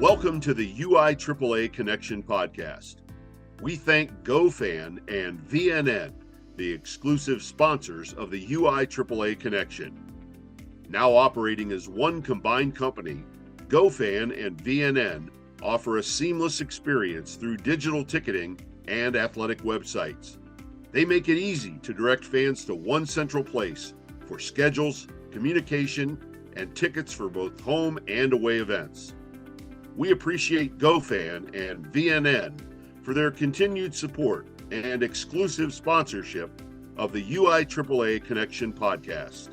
Welcome to the UIAAA Connection podcast. We thank GoFan and VNN, the exclusive sponsors of the UIAAA Connection. Now operating as one combined company, GoFan and VNN offer a seamless experience through digital ticketing and athletic websites. They make it easy to direct fans to one central place for schedules, communication, and tickets for both home and away events. We appreciate GoFan and VNN for their continued support and exclusive sponsorship of the UIAAA Connection podcast.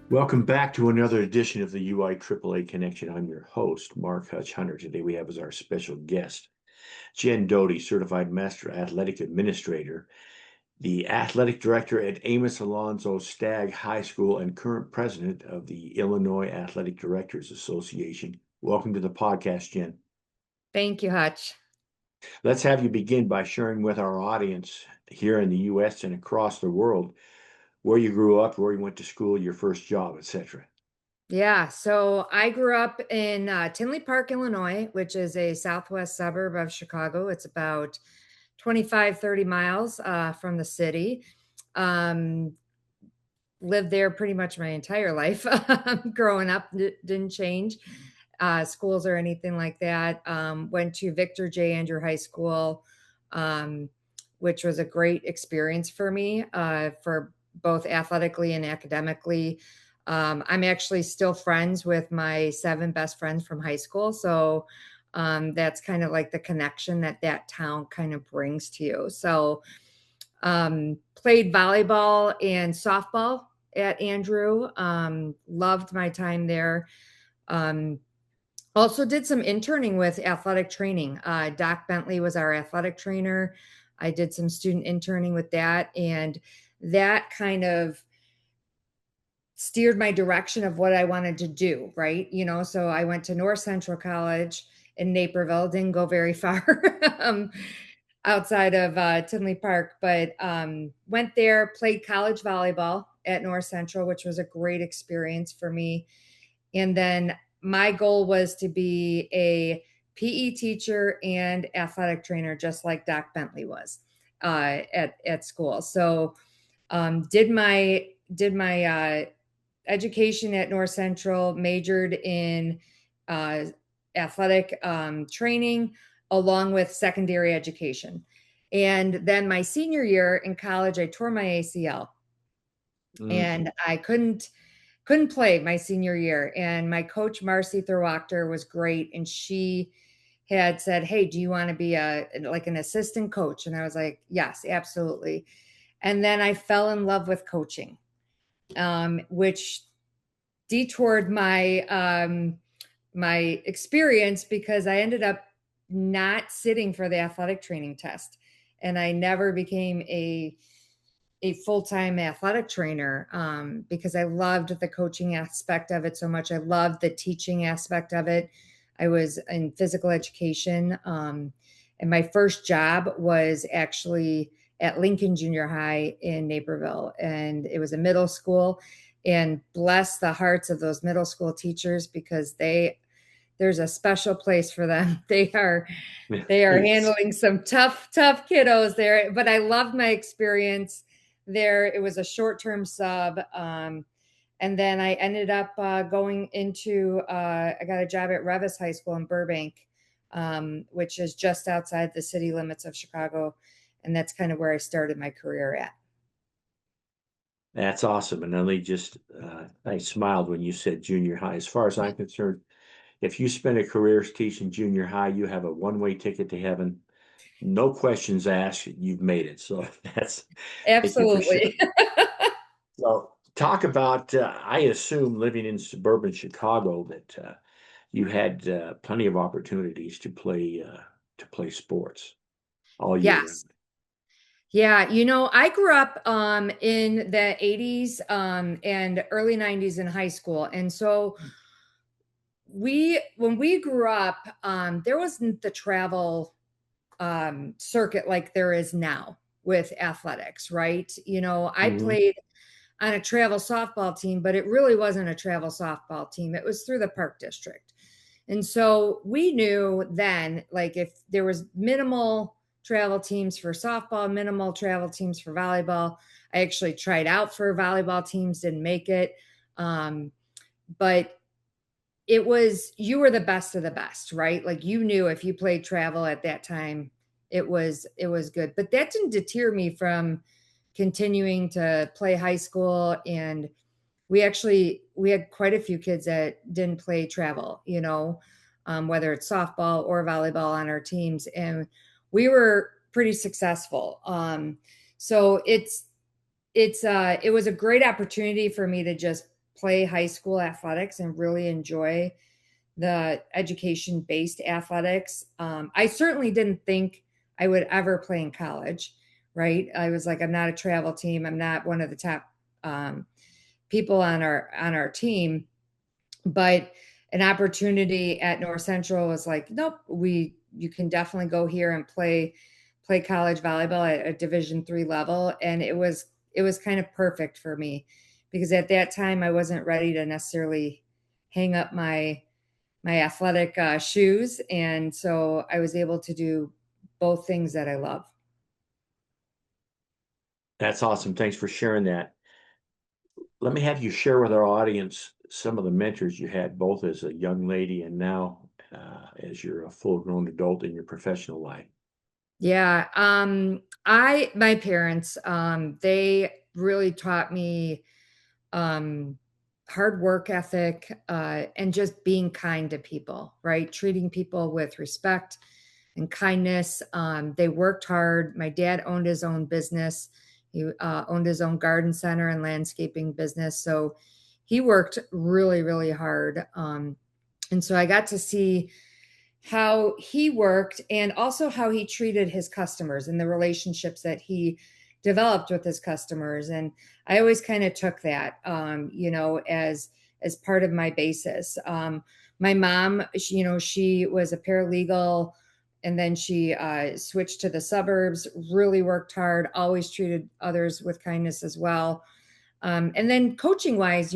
Welcome back to another edition of the UIAAA Connection. I'm your host, Mark Hutch Hunter. Today we have as our special guest, Jen Doede, Certified Master Athletic Administrator, the Athletic Director at Amos Alonzo Stagg High School, and current President of the Illinois Athletic Directors Association. Welcome to the podcast, Jen. Thank you, Hutch. Let's have you begin by sharing with our audience here in the U.S. and across the world where you grew up, where you went to school, your first job, etc. Yeah, so I grew up in Tinley Park, Illinois, which is a southwest suburb of Chicago. It's about 25, 30 miles from the city. Lived there pretty much my entire life. Growing up, didn't change schools or anything like that. Went to Victor J. Andrew High School, which was a great experience for me for both athletically and academically. I'm actually still friends with my 7 best friends from high school. So that's kind of like the connection that town kind of brings to you. So played volleyball and softball at Andrew. Loved my time there. Also did some interning with athletic training. Doc Bentley was our athletic trainer. I did some student interning with that, and that kind of steered my direction of what I wanted to do, right? So I went to North Central College in Naperville, didn't go very far outside of Tinley Park, but went there, played college volleyball at North Central, which was a great experience for me. And then my goal was to be a PE teacher and athletic trainer, just like Doc Bentley was at school. So did my education at North Central, majored in athletic training along with secondary education. And then my senior year in college, I tore my ACL and I couldn't play my senior year. And my coach, Marcy Thurwachter, was great. And she had said, "Hey, do you want to be an assistant coach?" And I was like, "Yes, absolutely." And then I fell in love with coaching, which detoured my my experience because I ended up not sitting for the athletic training test, and I never became a full-time athletic trainer because I loved the coaching aspect of it so much. I loved the teaching aspect of it. I was in physical education, and my first job was actually at Lincoln Junior High in Naperville, and it was a middle school. And bless the hearts of those middle school teachers, because there's a special place for them. They are handling some tough kiddos there. But I loved my experience there. It was a short-term sub, and then I ended up going into. I got a job at Revis High School in Burbank, which is just outside the city limits of Chicago. And that's kind of where I started my career at. That's awesome. And I smiled when you said junior high. As far as I'm concerned, if you spend a career teaching junior high, you have a one-way ticket to heaven. No questions asked, you've made it. So that's absolutely. So talk about, I assume living in suburban Chicago that you had plenty of opportunities to play sports all year round. Yeah, I grew up in the 80s and early 90s in high school. And so when we grew up, there wasn't the travel circuit like there is now with athletics, right? I played on a travel softball team, but it really wasn't a travel softball team. It was through the Park District. And so we knew then, like, if there was minimal travel teams for softball, minimal travel teams for volleyball. I actually tried out for volleyball teams, didn't make it. But it was, you were the best of the best, right? Like, you knew if you played travel at that time, it was good. But that didn't deter me from continuing to play high school. And we had quite a few kids that didn't play travel, whether it's softball or volleyball on our teams, and we were pretty successful. So it was a great opportunity for me to just play high school athletics and really enjoy the education-based athletics. I certainly didn't think I would ever play in college, right? I was like, I'm not a travel team. I'm not one of the top people on our team, but an opportunity at North Central was like, nope, you can definitely go here and play college volleyball at a Division III level, and it was kind of perfect for me, because at that time I wasn't ready to necessarily hang up my athletic shoes, and so I was able to do both things that I love. That's awesome. Thanks for sharing that. Let me have you share with our audience some of the mentors you had, both as a young lady and now as you're a full-grown adult in your professional life. Yeah. My parents, they really taught me hard work ethic, and just being kind to people, right? Treating people with respect and kindness. They worked hard. My dad owned his own business. He owned his own garden center and landscaping business. So he worked really, really hard. And so I got to see how he worked and also how he treated his customers and the relationships that he developed with his customers. And I always kind of took that, as part of my basis. My mom, she was a paralegal, and then she switched to the suburbs, really worked hard, always treated others with kindness as well. And then coaching wise,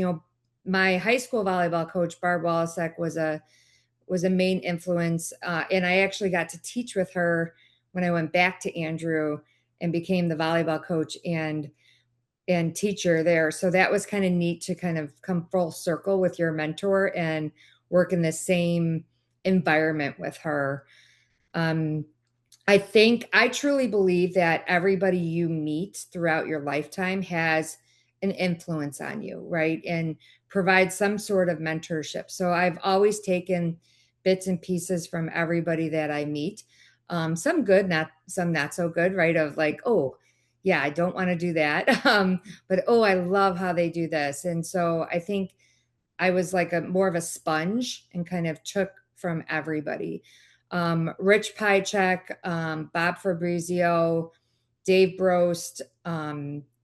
my high school volleyball coach, Barb Walasek, was a main influence. And I actually got to teach with her when I went back to Andrew and became the volleyball coach and teacher there. So that was kind of neat to kind of come full circle with your mentor and work in the same environment with her. I truly believe that everybody you meet throughout your lifetime has an influence on you, right? And provide some sort of mentorship. So I've always taken bits and pieces from everybody that I meet. Some good, some not so good, right? Of like, oh, yeah, I don't want to do that. But oh, I love how they do this. And so I think I was like more of a sponge and kind of took from everybody. Rich Pychek, Bob Fabrizio, Dave Brost,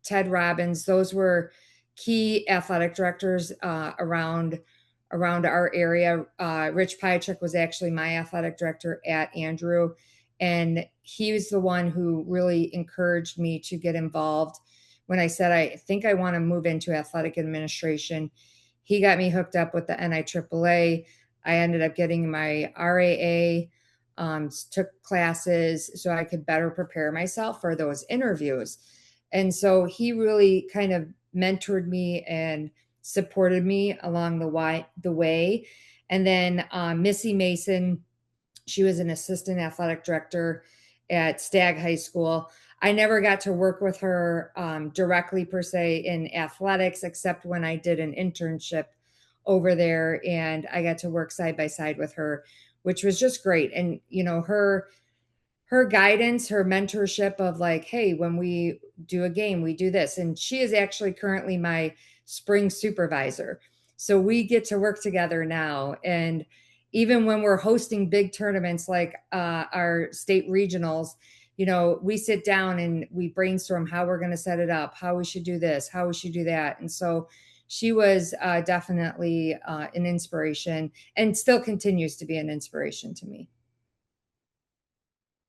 Ted Robbins. Those were key athletic directors around our area. Rich Pychek was actually my athletic director at Andrew, and he was the one who really encouraged me to get involved. When I said, I think I want to move into athletic administration, he got me hooked up with the NIAAA. I ended up getting my RAA, took classes so I could better prepare myself for those interviews. And so he really kind of mentored me and supported me along the way. And then Missy Mason, she was an assistant athletic director at Stagg High School. I never got to work with her directly per se in athletics, except when I did an internship over there, and I got to work side by side with her, which was just great. And her guidance, her mentorship of like, hey, when we do a game, we do this. And she is actually currently my spring supervisor. So we get to work together now. And even when we're hosting big tournaments like our state regionals, we sit down and we brainstorm how we're going to set it up, how we should do this, how we should do that. And so she was definitely an inspiration and still continues to be an inspiration to me.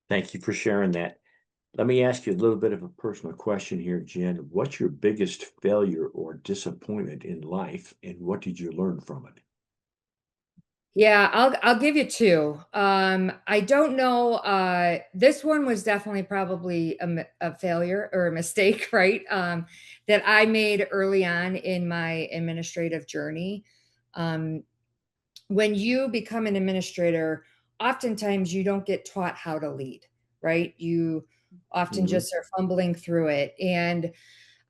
Thank you for sharing that. Let me ask you a little bit of a personal question here, Jen. What's your biggest failure or disappointment in life, and what did you learn from it? Yeah, I'll give you two. I don't know. This one was definitely probably a failure or a mistake, right? That I made early on in my administrative journey. Um, when you become an administrator, oftentimes you don't get taught how to lead, right? You often Mhm. just are fumbling through it. And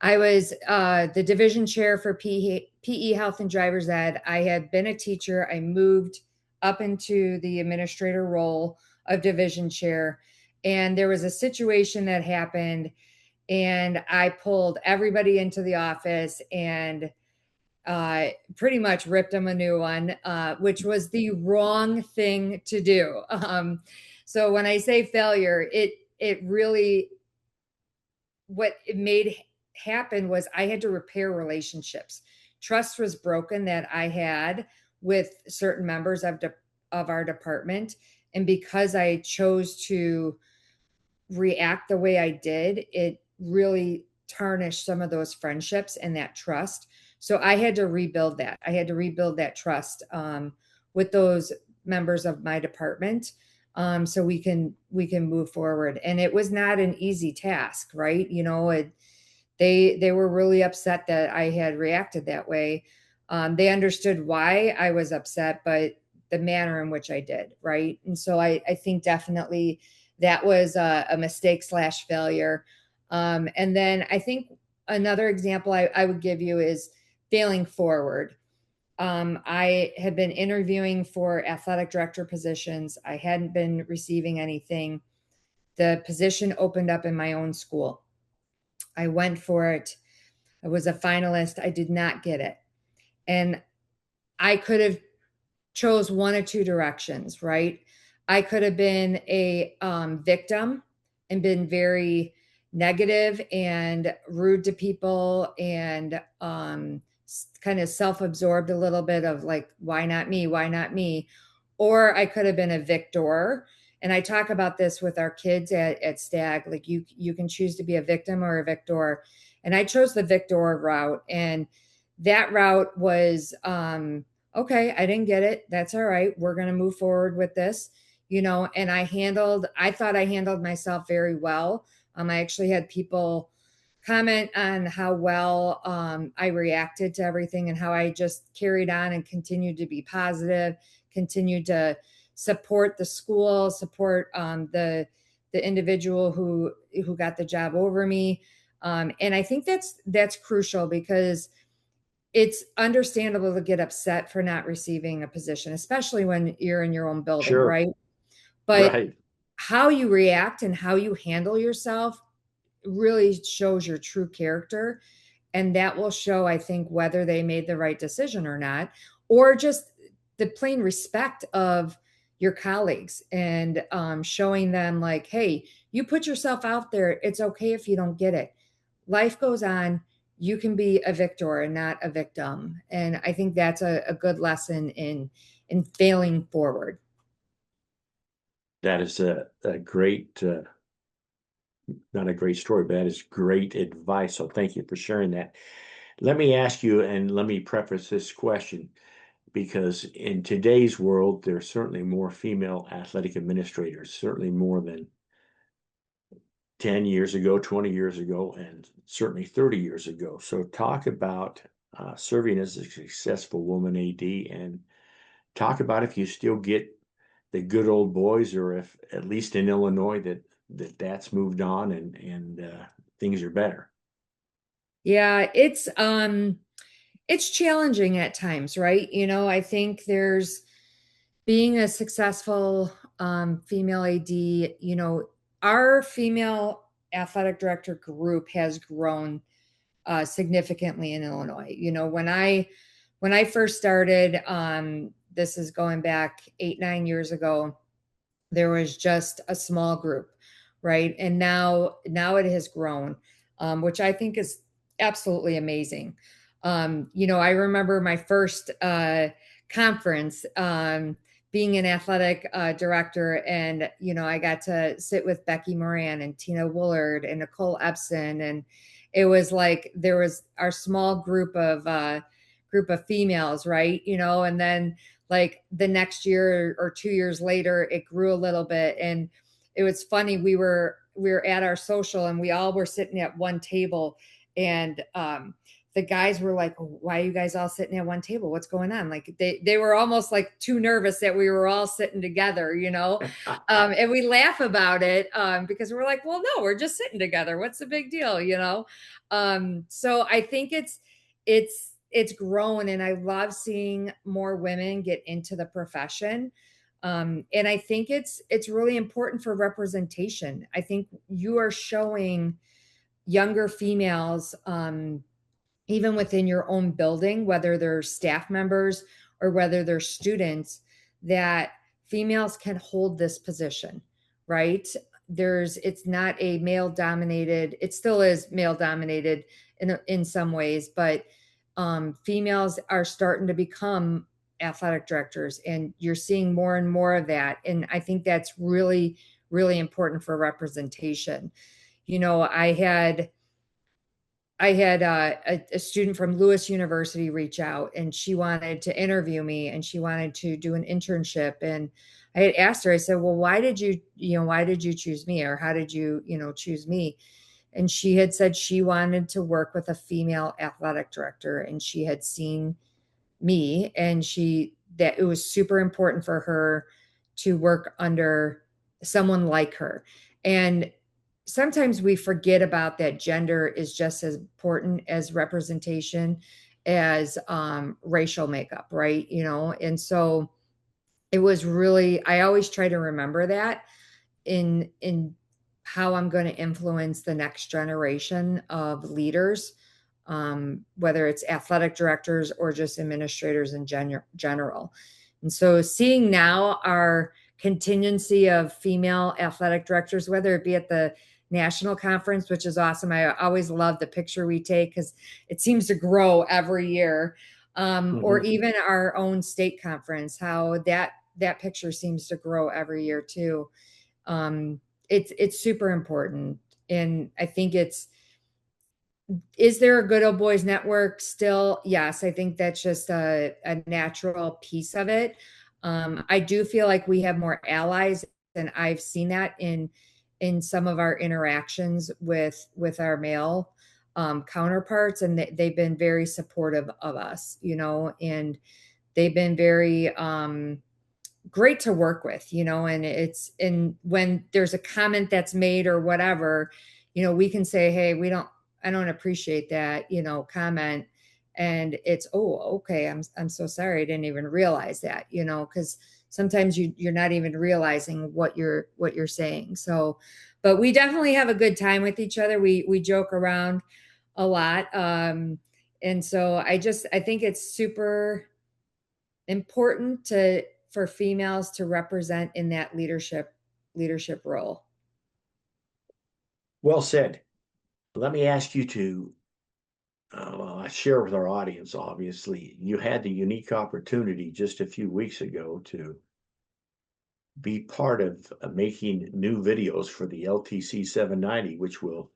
I was the division chair for PE Health and Driver's Ed. I had been a teacher. I moved up into the administrator role of division chair. And there was a situation that happened, and I pulled everybody into the office and pretty much ripped them a new one, which was the wrong thing to do. So when I say failure, it really, what it made happen was I had to repair relationships. Trust was broken that I had with certain members of our department, and because I chose to react the way I did, it really tarnished some of those friendships and that trust. So I had to rebuild that. I had to rebuild that trust with those members of my department, so we can move forward. And it was not an easy task, right? They were really upset that I had reacted that way. They understood why I was upset, but the manner in which I did, right? And so I think definitely that was a mistake slash failure. And then I think another example I would give you is failing forward. I had been interviewing for athletic director positions. I hadn't been receiving anything. The position opened up in my own school. I went for it. I was a finalist. I did not get it. And I could have chose one or two directions, right? I could have been a victim and been very negative and rude to people and kind of self-absorbed a little bit of like, why not me? Why not me? Or I could have been a victor. And I talk about this with our kids at Stagg. Like you can choose to be a victim or a victor. And I chose the victor route. And that route was okay, I didn't get it. That's all right. We're going to move forward with this, and I thought I handled myself very well. I actually had people comment on how well I reacted to everything and how I just carried on and continued to be positive, continued to support the school, support the individual who got the job over me. And I think that's crucial because it's understandable to get upset for not receiving a position, especially when you're in your own building, Sure. right? But Right. how you react and how you handle yourself really shows your true character. And that will show, I think, whether they made the right decision or not, or just the plain respect of your colleagues and showing them, like, hey, you put yourself out there. It's okay if you don't get it. Life goes on. You can be a victor and not a victim. And I think that's a good lesson in failing forward. That is a great, not a great story, but that is great advice. So thank you for sharing that. Let me ask you, and let me preface this question, because in today's world, there's certainly more female athletic administrators, certainly more than 10 years ago, 20 years ago, and certainly 30 years ago. So talk about serving as a successful woman AD, and talk about if you still get the good old boys, or if at least in Illinois that's moved on and things are better. Yeah, it's challenging at times, right? I think there's being a successful female AD, our female athletic director group has grown significantly in Illinois. When I first started, this is going back 8-9 years ago, there was just a small group, right? And now it has grown, which I think is absolutely amazing. I remember my first conference, being an athletic director, and I got to sit with Becky Moran and Tina Woolard and Nicole Epson, and it was like there was our small group of females, right? And then like the next year or 2 years later, it grew a little bit. And it was funny. We were at our social and we all were sitting at one table, and the guys were like, why are you guys all sitting at one table? What's going on? Like they were almost like too nervous that we were all sitting together, you know? And we laugh about it because we're like, well, no, we're just sitting together. What's the big deal? You know? So I think it's grown, and I love seeing more women get into the profession. And I think it's really important for representation. I think you are showing younger females, even within your own building, whether they're staff members or whether they're students, that females can hold this position, right? It's not a male dominated, it still is male dominated in some ways, but females are starting to become athletic directors, and you're seeing more and more of that. And I think that's really, really important for representation. You know, I had a student from Lewis University reach out, and she wanted to interview me, and she wanted to do an internship. And I had asked her, I said, well, why did you choose me? Or how did you, choose me? And she had said she wanted to work with a female athletic director, and she had seen me, and that it was super important for her to work under someone like her. And sometimes we forget about that. Gender is just as important as representation as racial makeup, right? And so it was really, I always try to remember that in how I'm going to influence the next generation of leaders, whether it's athletic directors or just administrators in general. And so seeing now our contingency of female athletic directors, whether it be at the national conference, which is awesome. I always love the picture we take because it seems to grow every year, or even our own state conference, how that picture seems to grow every year too. It's super important. And I think is there a good old boys network still? Yes. I think that's just a natural piece of it. I do feel like we have more allies, and I've seen that in some of our interactions with our male counterparts, and they've been very supportive of us, and they've been very great to work with, and when there's a comment that's made or whatever, we can say, hey, I don't appreciate that, comment. And it's, oh, okay, I'm so sorry. I didn't even realize that, because sometimes you're not even realizing what you're saying. So, but we definitely have a good time with each other. We joke around a lot. And so I think it's super important for females to represent in that leadership role. Well said. Let me ask you to share with our audience. Obviously, you had the unique opportunity just a few weeks ago to be part of making new videos for the LTC 790, which will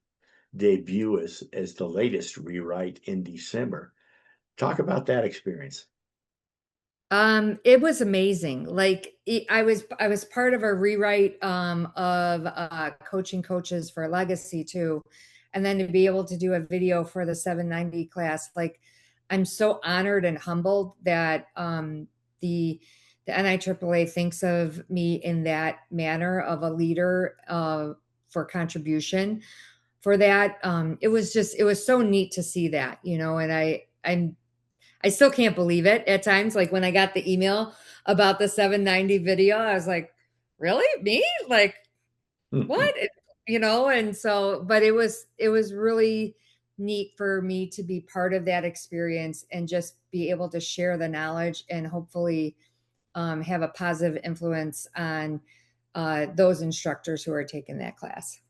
debut as the latest rewrite in December. Talk about that experience. It was amazing. Like I was part of a rewrite of coaching coaches for legacy too. And then to be able to do a video for the 790 class, like I'm so honored and humbled that the NIAAA thinks of me in that manner of a leader for contribution for that. It was so neat to see that, and I still can't believe it at times. Like when I got the email about the 790 video, I was like, really? Me? Like, what? And so, but it was really neat for me to be part of that experience and just be able to share the knowledge and hopefully have a positive influence on those instructors who are taking that class.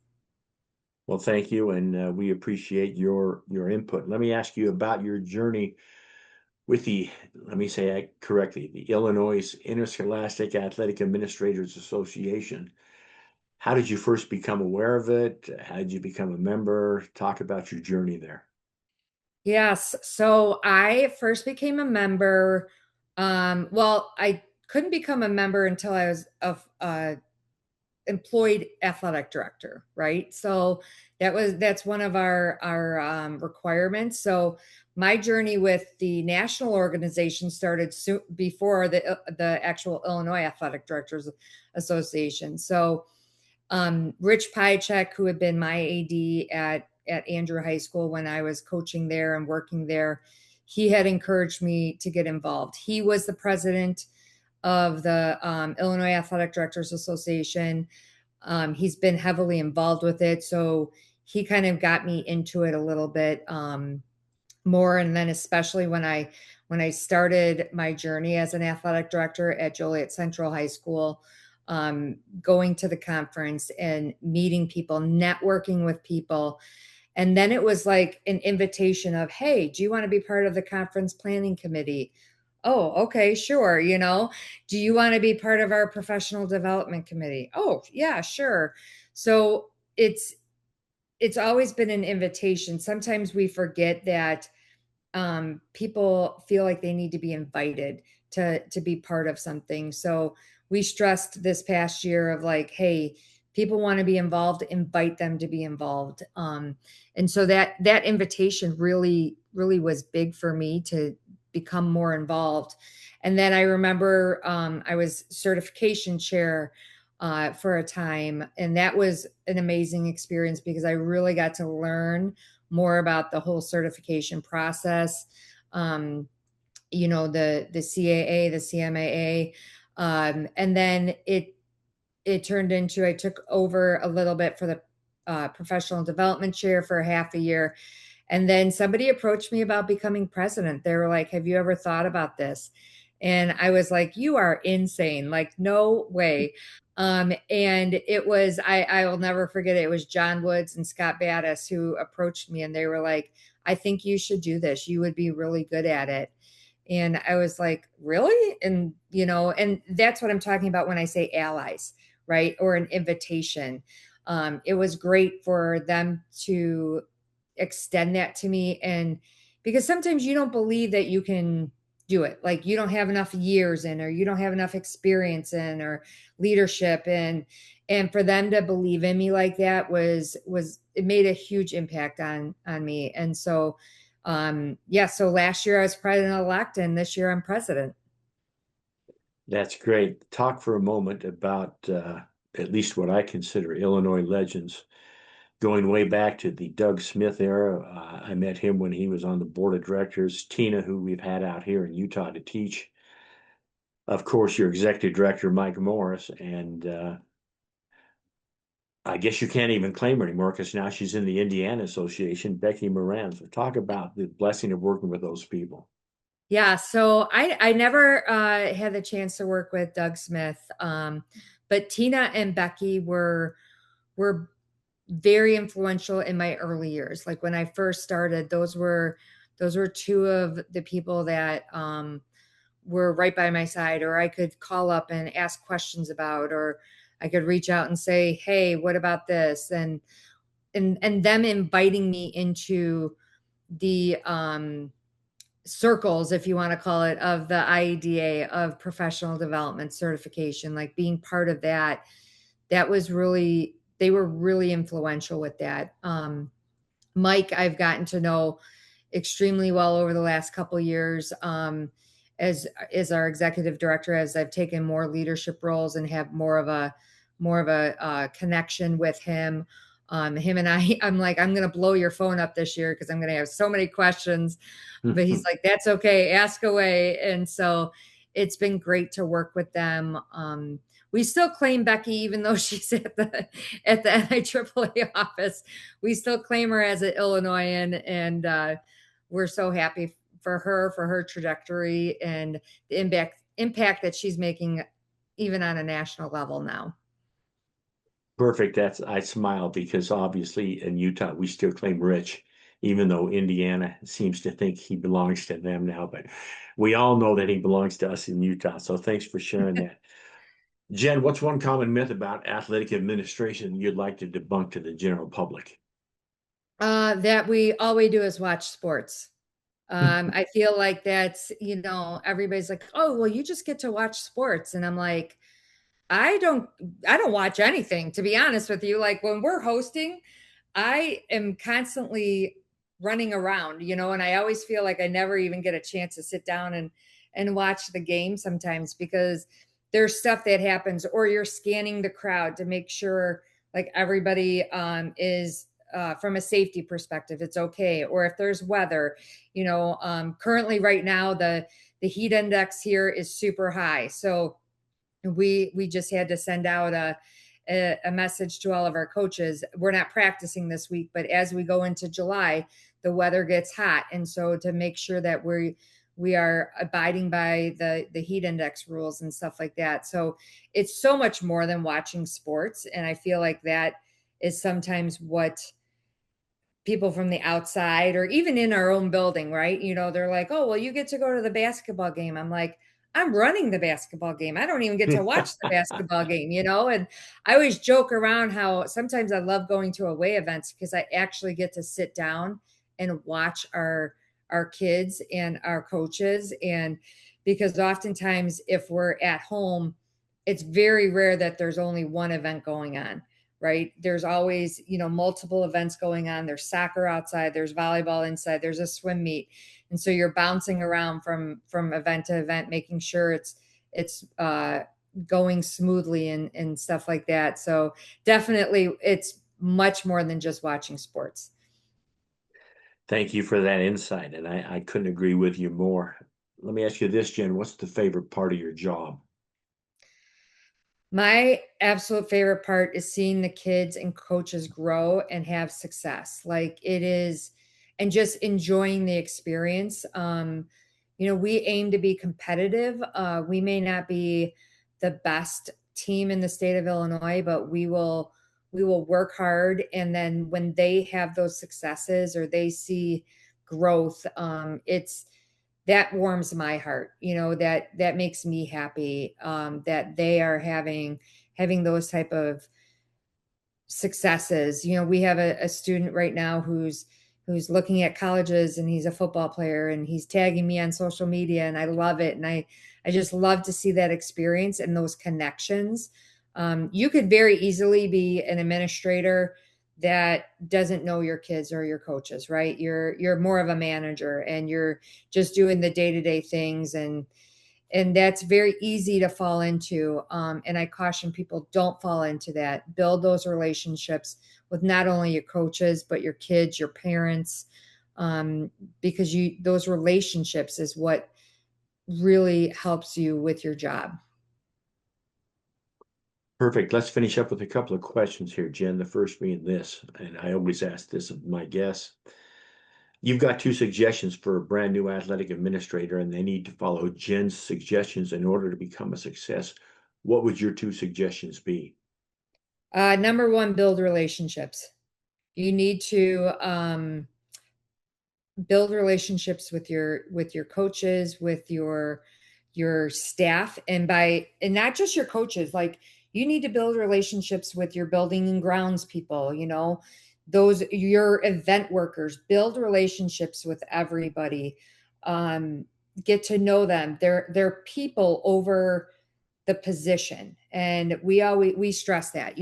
Well, thank you. And we appreciate your input. Let me ask you about your journey with let me say it correctly, the Illinois Interscholastic Athletic Administrators Association. How did you first become aware of it? How did you become a member? Talk about your journey there. Yes. So I first became a member Well, I couldn't become a member until I was a employed athletic director, right? So that's one of our requirements. So my journey with the national organization started before the actual Illinois Athletic Directors Association. So Rich Piacek, who had been my AD at Andrew High School when I was coaching there and working there, he had encouraged me to get involved. He was the president of the Illinois Athletic Directors Association. He's been heavily involved with it, so he kind of got me into it a little bit more. And then especially when I started my journey as an athletic director at Joliet Central High School, going to the conference and meeting people, networking with people. And then it was like an invitation of, hey, do you want to be part of the conference planning committee? Oh, okay, sure. Do you want to be part of our professional development committee? Oh, yeah, sure. So it's always been an invitation. Sometimes we forget that people feel like they need to be invited to be part of something. So we stressed this past year of like, hey, people want to be involved, invite them to be involved. And so that invitation really, really was big for me to become more involved. And then I remember I was certification chair for a time, and that was an amazing experience because I really got to learn more about the whole certification process. The CAA, the CMAA, and then it turned into, I took over a little bit for the professional development chair for half a year. And then somebody approached me about becoming president. They were like, have you ever thought about this? And I was like, you are insane. Like, no way. And it was, I will never forget it. It was John Woods and Scott Battis who approached me, and they were like, I think you should do this. You would be really good at it. And I was like, really? And that's what I'm talking about when I say allies, right? Or an invitation. It was great for them to extend that to me. And because sometimes you don't believe that you can do it, like you don't have enough years in, or you don't have enough experience in, or leadership. And for them to believe in me like that was it made a huge impact on me. And so so last year I was president-elect, and this year I'm president. That's great. Talk for a moment about at least what I consider Illinois legends. Going way back to the Doug Smith era, I met him when he was on the board of directors. Tina, who we've had out here in Utah to teach. Of course, your executive director, Mike Morris, and I guess you can't even claim her anymore because now she's in the Indiana Association, Becky Moran. So talk about the blessing of working with those people. Yeah, so I never had the chance to work with Doug Smith, but Tina and Becky were very influential in my early years. Like when I first started, those were two of the people that were right by my side, or I could call up and ask questions about, or I could reach out and say, hey, what about this? And them inviting me into the circles, if you want to call it, of the IEDA, of professional development certification, like being part of that, they were really influential with that. Mike, I've gotten to know extremely well over the last couple of years, as our executive director, as I've taken more leadership roles and have more of a connection with him. Him and I'm like, I'm going to blow your phone up this year because I'm going to have so many questions. But he's like, that's okay, ask away. And so it's been great to work with them. We still claim Becky, even though she's at the NIAAA office. We still claim her as an Illinoisan, and we're so happy for her trajectory and the impact that she's making, even on a national level now. Perfect. I smile because obviously in Utah we still claim Rich, even though Indiana seems to think he belongs to them now. But we all know that he belongs to us in Utah. So thanks for sharing that. Jen, what's one common myth about athletic administration you'd like to debunk to the general public? That all we do is watch sports. I feel like that's, everybody's like, oh, well, you just get to watch sports. And I'm like, I don't I don't watch anything, to be honest with you. Like when we're hosting, I am constantly running around, and I always feel like I never even get a chance to sit down and watch the game sometimes because there's stuff that happens, or you're scanning the crowd to make sure like everybody is from a safety perspective it's okay, or if there's weather. Currently right now the heat index here is super high, so we just had to send out a message to all of our coaches. We're not practicing this week, but as we go into July, the weather gets hot, and so to make sure that we are abiding by the heat index rules and stuff like that. So it's so much more than watching sports, and I feel like that is sometimes what people from the outside, or even in our own building, right? They're like, oh, well, you get to go to the basketball game. I'm like, I'm running the basketball game. I don't even get to watch the basketball game, And I always joke around how sometimes I love going to away events because I actually get to sit down and watch our kids and our coaches. And because oftentimes if we're at home, it's very rare that there's only one event going on, right? There's always, multiple events going on. There's soccer outside, there's volleyball inside, there's a swim meet. And so you're bouncing around from event to event, making sure it's going smoothly and stuff like that. So definitely it's much more than just watching sports. Thank you for that insight, and I couldn't agree with you more. Let me ask you this, Jen, what's the favorite part of your job? My absolute favorite part is seeing the kids and coaches grow and have success. Like it is, and just enjoying the experience. We aim to be competitive. We may not be the best team in the state of Illinois, but we will work hard. And then when they have those successes or they see growth, it's that warms my heart, that makes me happy, that they are having those type of successes. We have a student right now who's looking at colleges, and he's a football player, and he's tagging me on social media, and I love it. And I just love to see that experience and those connections. You could very easily be an administrator that doesn't know your kids or your coaches, right? You're more of a manager, and you're just doing the day-to-day things, and that's very easy to fall into. And I caution people, don't fall into that. Build those relationships with not only your coaches, but your kids, your parents, because those relationships is what really helps you with your job. Perfect. Let's finish up with a couple of questions here, Jen. The first being this, and I always ask this of my guests. You've got two suggestions for a brand new athletic administrator, and they need to follow Jen's suggestions in order to become a success. What would your two suggestions be? Number one, build relationships. You need to build relationships with your coaches, with your staff, and not just your coaches. Like you need to build relationships with your building and grounds people, those your event workers. Build relationships with everybody. Get to know them. They're people over the position, and we stress that,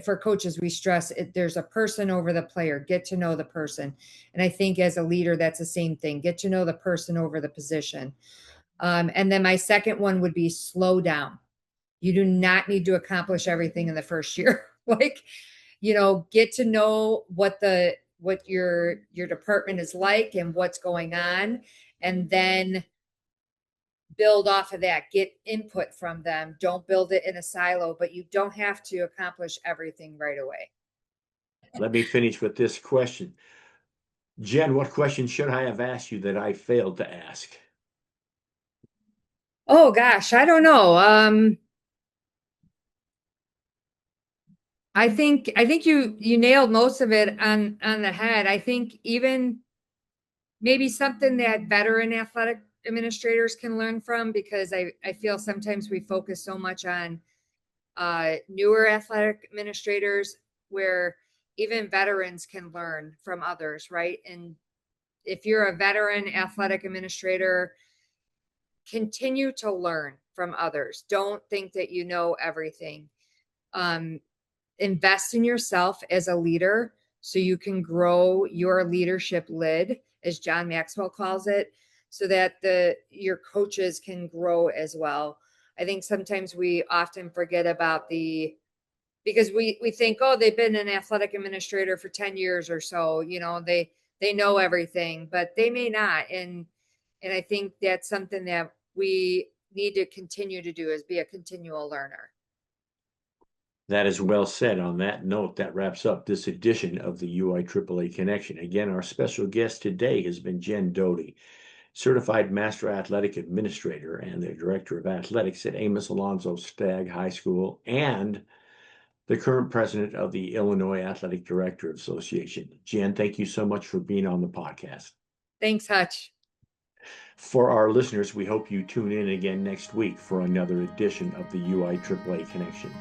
for coaches, we stress it, there's a person over the player. Get to know the person. And I think as a leader, that's the same thing. Get to know the person over the position. And then my second one would be slow down. You do not need to accomplish everything in the first year. Like, get to know what your department is like and what's going on. And then build off of that, get input from them. Don't build it in a silo, but you don't have to accomplish everything right away. Let me finish with this question. Jen, what question should I have asked you that I failed to ask? Oh gosh, I don't know. I think you nailed most of it on the head. I think even maybe something that veteran athletic administrators can learn from, because I feel sometimes we focus so much on newer athletic administrators, where even veterans can learn from others, right? And if you're a veteran athletic administrator, continue to learn from others. Don't think that you know everything. Invest in yourself as a leader so you can grow your leadership lid, as John Maxwell calls it, so that your coaches can grow as well. I think sometimes we often forget about because we think, oh, they've been an athletic administrator for 10 years or so, they know everything, but they may not. And I think that's something that we need to continue to do, is be a continual learner. That is well said. On that note, that wraps up this edition of the UIAAA Connection. Again, our special guest today has been Jen Doede, Certified Master Athletic Administrator and the Director of Athletics at Amos Alonzo Stagg High School, and the current president of the Illinois Athletic Director Association. Jen, thank you so much for being on the podcast. Thanks, Hutch. For our listeners, we hope you tune in again next week for another edition of the UIAAA Connection.